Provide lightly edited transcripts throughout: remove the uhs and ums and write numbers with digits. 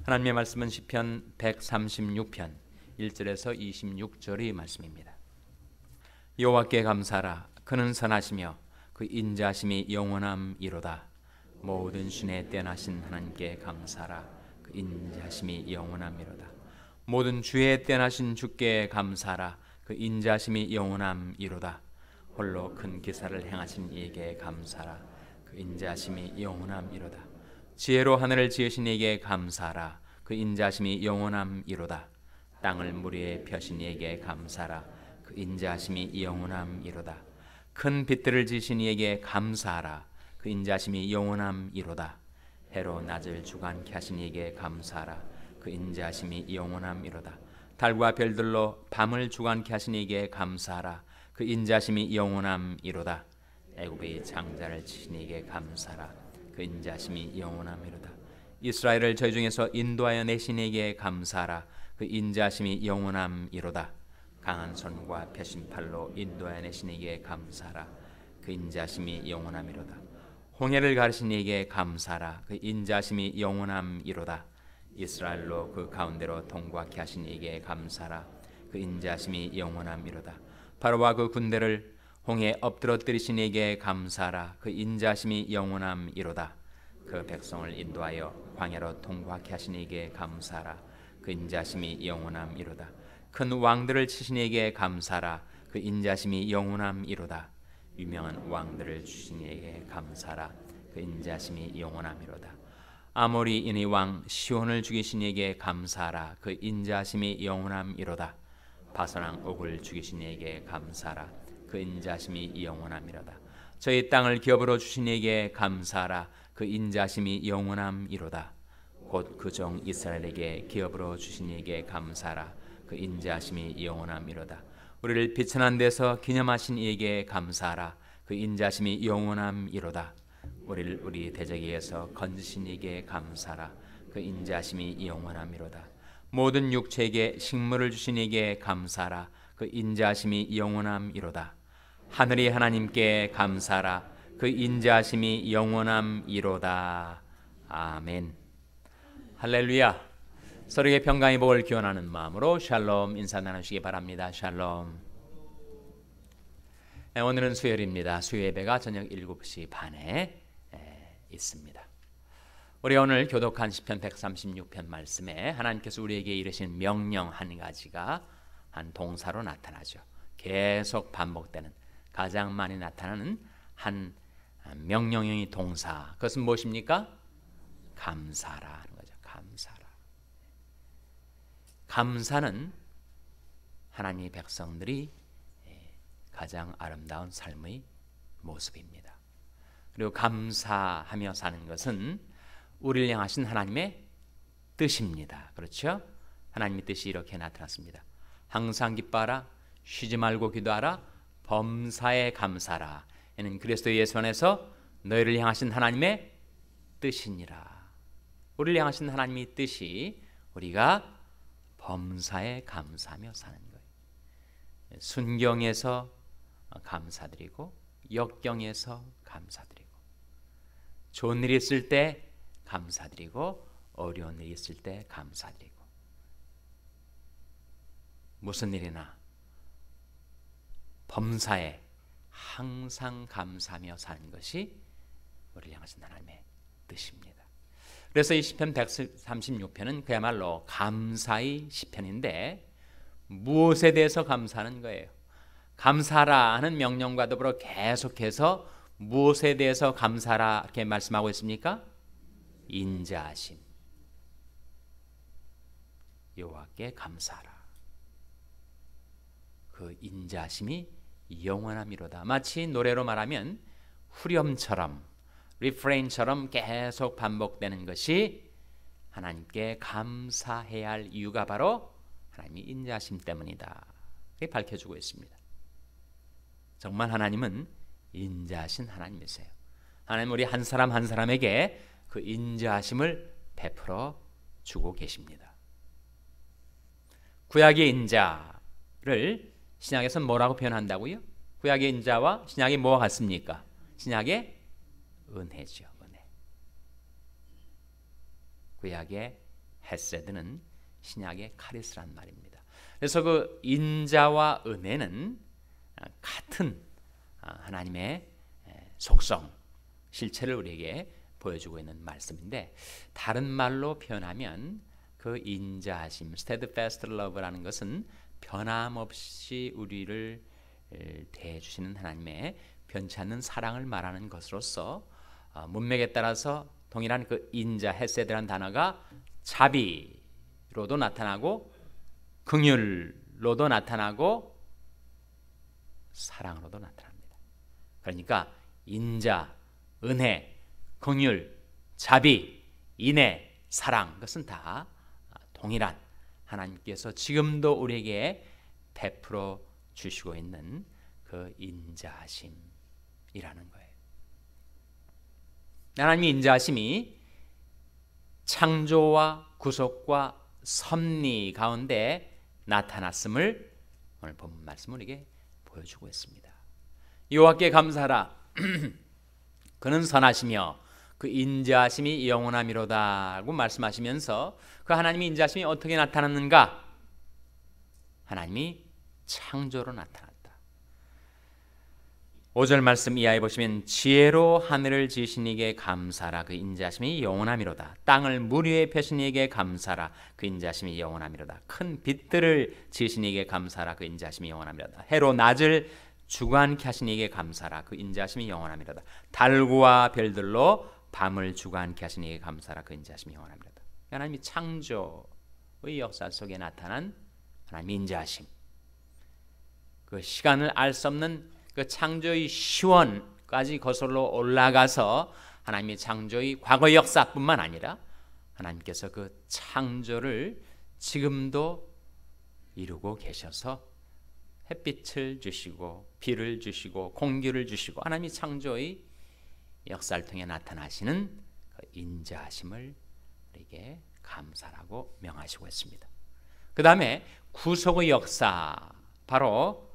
하나님의 말씀은 시편 136편 1절에서 26절의 말씀입니다. 여호와께 감사하라. 그는 선하시며 그 인자하심이 영원함이로다. 모든 신에 뛰어나신 하나님께 감사하라. 그 인자하심이 영원함이로다. 모든 주에 뛰어나신 주께 감사하라. 그 인자하심이 영원함이로다. 홀로 큰 기사를 행하신 이에게 감사하라. 그 인자하심이 영원함이로다. 지혜로 하늘을 지으신 이에게 감사하라. 그 인자하심이 영원함이로다. 땅을 물 위에 펴신 이에게 감사하라. 그 인자하심이 영원함이로다. 큰 빛들을 지으신 이에게 감사하라. 그 인자하심이 영원함이로다. 해로 낮을 주관케 하신 이에게 감사하라. 그 인자하심이 영원함이로다. 달과 별들로 밤을 주관케 하신 이에게 감사하라. 그 인자하심이 영원함이로다. 애굽의 장자를 치신 이에게 감사하라. 그 인자하심이 영원함이로다. 이스라엘을 저희 중에서 인도하여 내신 이에게 감사하라. 그 인자하심이 영원함이로다. 강한 손과 펴신 팔로 인도하여 내신 이에게 감사하라. 그 인자하심이 영원함이로다. 홍해를 가르신 이에게 감사하라. 그 인자하심이 영원함이로다. 이스라엘로 그 가운데로 통과케 하신 이에게 감사하라. 그 인자하심이 영원함이로다. 바로와 그 군대를 홍해에 엎드러뜨리신 이에게 감사하라. 그 인자하심이 영원함이로다. 그 백성을 인도하여 광야로 통과케 하신 이에게 감사하라. 그 인자하심이 영원함이로다. 큰 왕들을 치신 이에게 감사하라. 그 인자하심이 영원함이로다. 유명한 왕들을 주신 이에게 감사하라. 그 인자하심이 영원함이로다. 아모리인의 왕 시온을 죽이신 이에게 감사하라. 그 인자하심이 영원함이로다. 바산왕 옥을 죽이신 이에게 감사하라. 그 인자하심이 영원함이로다. 저희 땅을 기업으로 주신 이에게 감사하라. 그 인자하심이 영원함이로다. 곧 그 종 이스라엘에게 기업으로 주신 이에게 감사하라. 그 인자하심이 영원함이로다. 우리를 비천한 데서 기념하신 이에게 감사하라. 그 인자하심이 영원함이로다. 우리를 우리 대적에게서 건지신 이에게 감사하라. 그 인자하심이 영원함이로다. 모든 육체에게 식물을 주신 이에게 감사하라. 그 인자하심이 영원함이로다. 하늘이 하나님께 감사하라. 그 인자하심이 영원함이로다. 아멘. 할렐루야. 서로에게 평강의 복을 기원하는 마음으로 샬롬 인사 나누시기 바랍니다. 샬롬. 오늘은 수요일입니다. 수요 예배가 저녁 7시 반에 있습니다. 우리 오늘 교독한 시편 136편 말씀에 하나님께서 우리에게 이르신 명령 한 가지가 한 동사로 나타나죠. 계속 반복되는, 가장 많이 나타나는 한 명령형의 동사. 그것은 무엇입니까? 감사하라 하는 거죠. 감사하라. 감사는 하나님의 백성들이 가장 아름다운 삶의 모습입니다. 그리고 감사하며 사는 것은 우리를 향하신 하나님의 뜻입니다. 그렇죠? 하나님의 뜻이 이렇게 나타났습니다. 항상 기뻐하라, 쉬지 말고 기도하라, 범사에 감사하라. 이는 그리스도 예수 안에서 너희를 향하신 하나님의 뜻이니라. 우리를 향하신 하나님의 뜻이 우리가 범사에 감사하며 사는 거예요. 순경에서 감사드리고 역경에서 감사드리고 좋은 일이 있을 때 감사드리고 어려운 일이 있을 때 감사드리고 무슨 일이나 범사에 항상 감사하며 사는 것이 우리를 향하신 하나님의 뜻입니다. 그래서 이 시편 136편은 그야말로 감사의 시편인데 무엇에 대해서 감사하는 거예요? 감사하라 하는 명령과 더불어 계속해서 무엇에 대해서 감사하라 이렇게 말씀하고 있습니까? 인자하심. 여호와께 감사하라. 그 인자하심이 영원함이로다. 마치 노래로 말하면 후렴처럼, 리프레인처럼 계속 반복되는 것이 하나님께 감사해야 할 이유가 바로 하나님의 인자하심 때문이다. 이렇게 밝혀주고 있습니다. 정말 하나님은 인자하신 하나님이세요. 하나님 우리 한 사람 한 사람에게 그 인자하심을 베풀어 주고 계십니다. 구약의 인자를 신약에서는 뭐라고 표현한다고요? 구약의 인자와 신약이 뭐가 같습니까? 신약의 은혜죠. 은혜. 구약의 헤세드는 신약의 카리스란 말입니다. 그래서 그 인자와 은혜는 같은 하나님의 속성, 실체를 우리에게 보여주고 있는 말씀인데, 다른 말로 표현하면 그 인자하심, steadfast love라는 것은 변함없이 우리를 대해주시는 하나님의 변치 않는 사랑을 말하는 것으로서, 문맥에 따라서 동일한 그 인자, 헤세드라는 단어가 자비로도 나타나고 긍휼로도 나타나고 사랑으로도 나타납니다. 그러니까 인자, 은혜, 긍휼, 자비, 인애, 사랑, 그것은 다 동일한 하나님께서 지금도 우리에게 베풀어 주시고 있는 그 인자하심이라는 거예요. 하나님의 인자하심이 창조와 구속과 섭리 가운데 나타났음을 오늘 본 말씀은 우리에게 보여주고 있습니다. 여호와께 감사하라. 그는 선하시며 그 인자하심이 영원함이로다고 말씀하시면서, 그 하나님의 인자하심이 어떻게 나타났는가? 하나님이 창조로 나타났다. 5절 말씀 이하에 보시면, 지혜로 하늘을 지으신 이에게 감사라. 그 인자하심이 영원함이로다. 땅을 물 위에 펴신 이에게 감사라. 그 인자하심이 영원함이로다. 큰 빛들을 지으신 이에게 감사라. 그 인자하심이 영원함이로다. 해로 낮을 주관케 하신 이에게 감사라. 그 인자하심이 영원함이로다. 달과 별들로 밤을 주관케 하신 이에게 감사라. 그 인자하심이 영원함이로다. 하나님이 창조의 역사 속에 나타난 하나님의 인자하심, 그 시간을 알 수 없는 그 창조의 시원까지 거슬러 올라가서 하나님의 창조의 과거 역사뿐만 아니라 하나님께서 그 창조를 지금도 이루고 계셔서 햇빛을 주시고 비를 주시고 공기를 주시고 하나님의 창조의 역사를 통해 나타나시는 그 인자하심을 우리에게 감사라고 명하시고 있습니다. 그 다음에 구속의 역사, 바로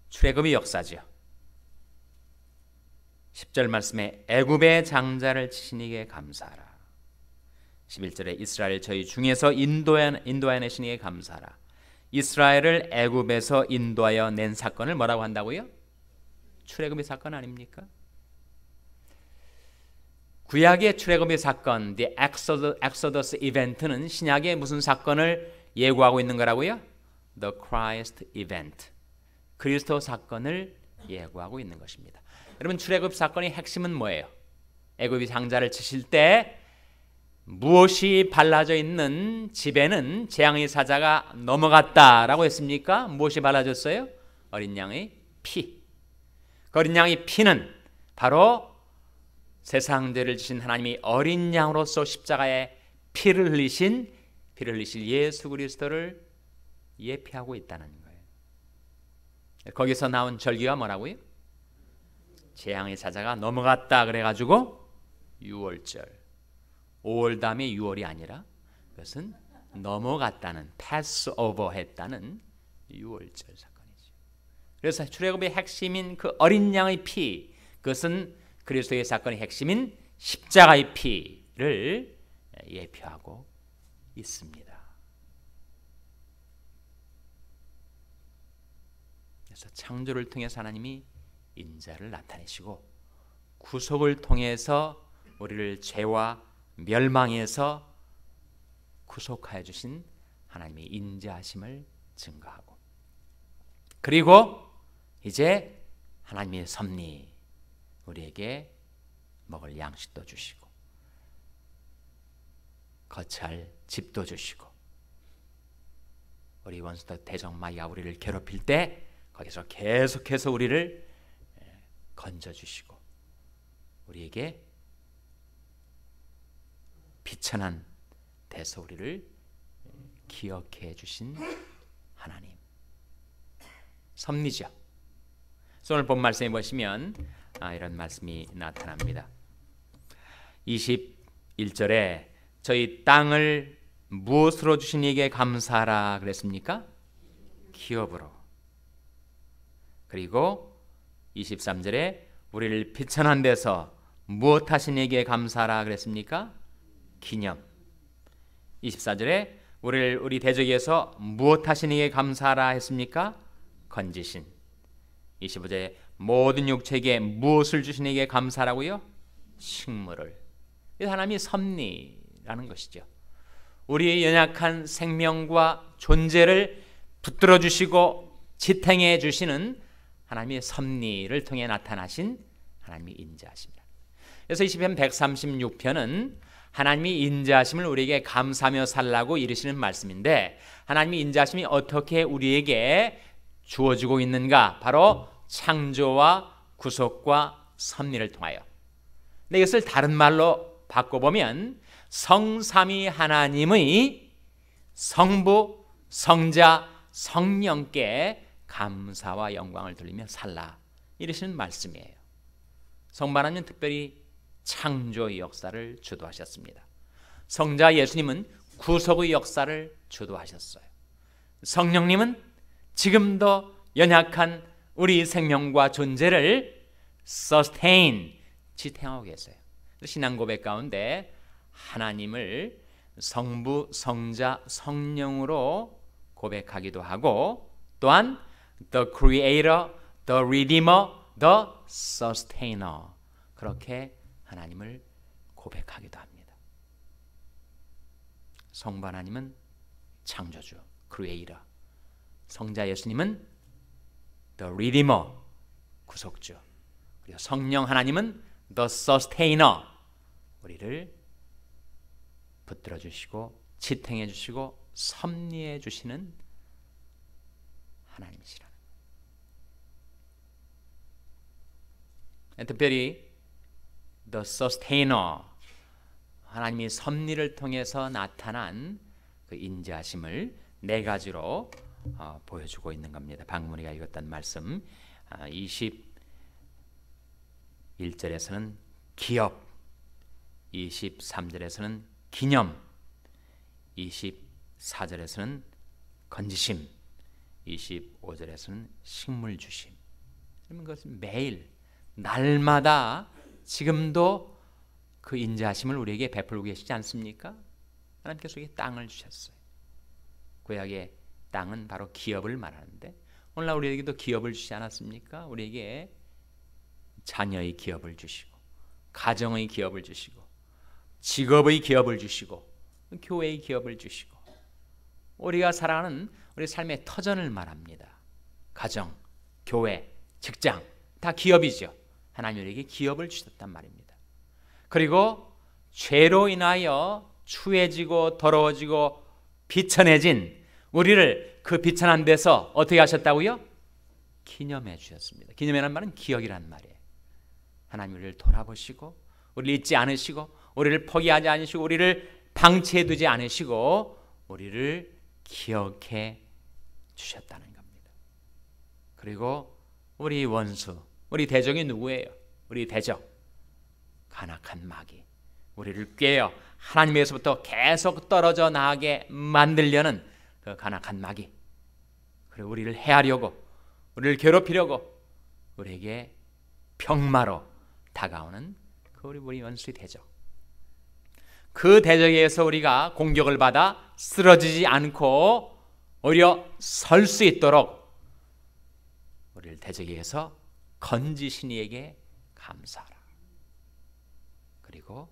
출애굽의 역사죠. 10절 말씀에 애굽의 장자를 치신 이에게 감사하라. 11절에 이스라엘 저희 중에서 인도해내신 이에게 감사하라. 이스라엘을 애굽에서 인도하여 낸 사건을 뭐라고 한다고요? 출애굽의 사건 아닙니까? 구약의 출애굽의 사건, the Exodus event는 신약의 무슨 사건을 예고하고 있는 거라고요? The Christ event, 그리스도 사건을 예고하고 있는 것입니다. 여러분, 출애굽 사건의 핵심은 뭐예요? 애굽이 장자를 치실 때 무엇이 발라져 있는 집에는 재앙의 사자가 넘어갔다라고 했습니까? 무엇이 발라졌어요? 어린 양의 피. 그 어린 양의 피는 바로 세상 죄를 지신 하나님이 어린 양으로서 십자가에 피를 흘리실 예수 그리스도를 예표하고 있다는 거예요. 거기서 나온 절기가 뭐라고요? 재앙의 사자가 넘어갔다 그래가지고 6월절, 5월 다음에 6월이 아니라 그것은 넘어갔다는, 패스오버 했다는 6월절 사건이죠. 그래서 출애굽의 핵심인 그 어린 양의 피, 그것은 그리스도의 사건의 핵심인 십자가의 피를 예표하고 있습니다. 그래서 창조를 통해서 하나님이 인자를 나타내시고, 구속을 통해서 우리를 죄와 멸망에서 구속하여 주신 하나님의 인자하심을 증거하고, 그리고 이제 하나님의 섭리, 우리에게 먹을 양식도 주시고 거처할 집도 주시고, 우리 원수도 대적마귀가 우리를 괴롭힐 때 거기서 계속해서 우리를 건져주시고 우리에게 비천한 데서 우리를 기억해 주신 하나님, 섭리죠. 오늘 본 말씀에 보시면 이런 말씀이 나타납니다. 21절에 저희 땅을 무엇으로 주신 이에게 감사하라 그랬습니까? 기업으로. 그리고 23절에 우리를 비천한 데서 무엇 하신 이에게 감사하라 그랬습니까? 기념. 24절에 우리 대적에서 무엇 하시니에 감사하라 했습니까? 건지신. 25절에 모든 육체에게 무엇을 주시니에 감사라고요? 식물을. 하나님이 섭리라는 것이죠. 우리의 연약한 생명과 존재를 붙들어 주시고 지탱해 주시는 하나님의 섭리를 통해 나타나신 하나님의 인자하심이라. 그래서 이 시편 136편은 하나님이 인자하심을 우리에게 감사하며 살라고 이르시는 말씀인데, 하나님의 인자하심이 어떻게 우리에게 주어지고 있는가? 바로 창조와 구속과 섭리를 통하여. 근데 이것을 다른 말로 바꿔보면 성삼위 하나님의 성부, 성자, 성령께 감사와 영광을 돌리며 살라, 이러시는 말씀이에요. 성부 하나님은 특별히 창조의 역사를 주도하셨습니다. 성자 예수님은 구속의 역사를 주도하셨어요. 성령님은 지금도 연약한 우리 생명과 존재를 sustain, 지탱하고 계세요. 신앙 고백 가운데 하나님을 성부, 성자, 성령으로 고백하기도 하고, 또한 the creator, the redeemer, the sustainer, 그렇게 하나님을 고백하기도 합니다. 성부 하나님은 창조주, creator, 성자 예수님은 the redeemer, 구속주, 그리고 성령 하나님은 the sustainer, 우리를 붙들어 주시고 지탱해 주시고 섭리해 주시는 하나님이시라. 특별히 the sustainer, 하나님이 섭리를 통해서 나타난 그 인자하심을 네 가지로 보여주고 있는 겁니다. 박문희가 읽었던 말씀 21절에서는 기업, 23절에서는 기념, 24절에서는 건지심, 25절에서는 식물 주심. 그러면 그것은 매일 날마다 지금도 그 인자하심을 우리에게 베풀고 계시지 않습니까? 하나님께서 우리에게 땅을 주셨어요. 구약의 땅은 바로 기업을 말하는데, 오늘날 우리에게도 기업을 주시지 않았습니까? 우리에게 자녀의 기업을 주시고, 가정의 기업을 주시고, 직업의 기업을 주시고, 교회의 기업을 주시고, 우리가 살아가는 우리 삶의 터전을 말합니다. 가정, 교회, 직장 다 기업이죠. 하나님이 우리에게 기업을 주셨단 말입니다. 그리고 죄로 인하여 추해지고 더러워지고 비천해진 우리를 그 비천한 데서 어떻게 하셨다고요? 기념해 주셨습니다. 기념이라는 말은 기억이란 말이에요. 하나님 우리를 돌아보시고 우리를 잊지 않으시고 우리를 포기하지 않으시고 우리를 방치해 두지 않으시고 우리를 기억해 주셨다는 겁니다. 그리고 우리 원수, 우리 대적이 누구예요? 우리 대적, 간악한 마귀, 우리를 꾀어 하나님에서부터 계속 떨어져 나가게 만들려는 그 간악한 마귀, 그리고 우리를 해하려고, 우리를 괴롭히려고 우리에게 병마로 다가오는 그 우리 원수의 대적, 그 대적에 의해서 우리가 공격을 받아 쓰러지지 않고 오히려 설 수 있도록 우리를 대적에 의해서 건지신 이에게 감사하라. 그리고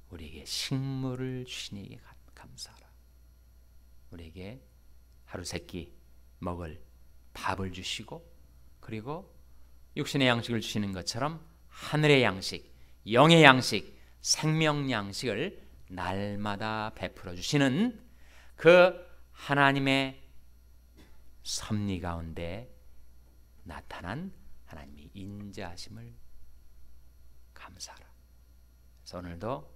우리에게 식물을 주신 이에게 감사하라. 우리에게 하루 세끼 먹을 밥을 주시고, 그리고 육신의 양식을 주시는 것처럼 하늘의 양식, 영의 양식, 생명 양식을 날마다 베풀어 주시는 그 하나님의 섭리 가운데 나타난 하나님의 인자하심을 감사하라. 그래서 오늘도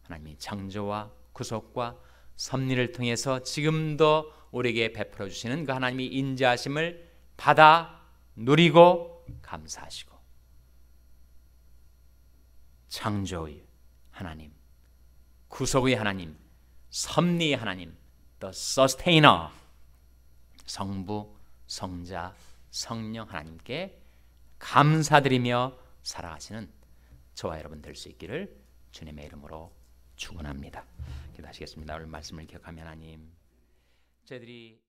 하나님의 창조와 구속과 섭리를 통해서 지금도 우리에게 베풀어 주시는 그 하나님의 인자하심을 받아 누리고 감사하시고, 창조의 하나님, 구속의 하나님, 섭리의 하나님, the sustainer, 성부, 성자, 성령 하나님께 감사드리며 살아가시는 저와 여러분 될 수 있기를 주님의 이름으로 축원합니다. 기도하시겠습니다. 오늘 말씀을 기억하며 하나님, 저희들이